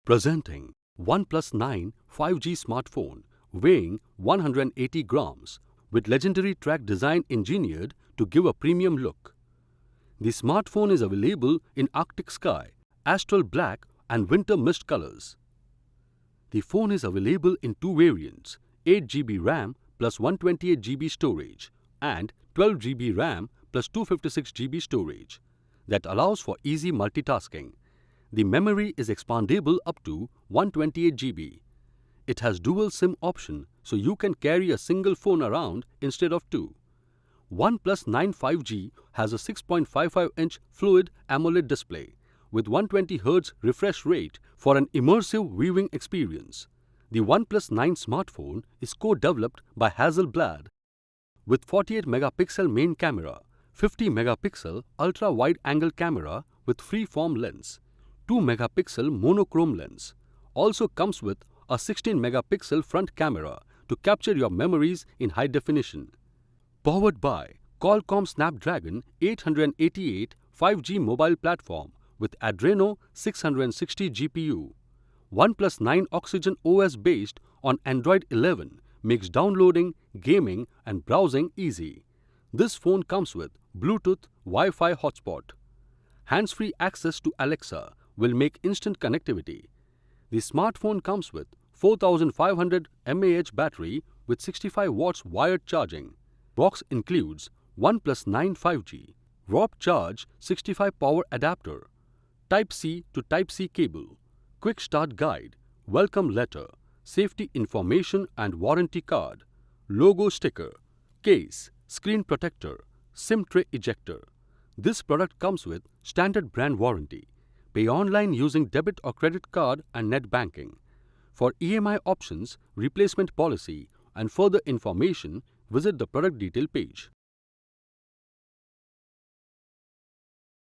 Presenting OnePlus 9 5G smartphone weighing 180 grams with legendary track design engineered to give a premium look. The smartphone is available in Arctic Sky, Astral Black and Winter Mist colors. The phone is available in two variants, 8GB RAM plus 128GB storage and 12GB RAM plus 256GB storage that allows for easy multitasking. The memory is expandable up to 128GB. It has dual SIM option so you can carry a single phone around instead of two. OnePlus 9 5G has a 6.55-inch Fluid AMOLED display with 120Hz refresh rate for an immersive viewing experience. The OnePlus 9 smartphone is co-developed by Hasselblad with 48-megapixel main camera, 50-megapixel ultra-wide-angle camera with free-form lens, 2-megapixel monochrome lens. Also comes with a 16-megapixel front camera to capture your memories in high definition. Powered by Qualcomm Snapdragon 888 5G mobile platform with Adreno 660 GPU. OnePlus 9 Oxygen OS based on Android 11 makes downloading, gaming and browsing easy. This phone comes with Bluetooth Wi-Fi hotspot. Hands-free access to Alexa will make instant connectivity. The smartphone comes with 4500 mAh battery with 65 watts wired charging. Box includes OnePlus 9 5G, Warp Charge 65 power adapter, Type-C to Type-C cable, Quick Start Guide, Welcome Letter, Safety Information and Warranty Card, Logo Sticker, Case, Screen Protector, SIM Tray Ejector. This product comes with standard brand warranty. Pay online using debit or credit card and net banking. For EMI options, replacement policy and further information, visit the product detail page.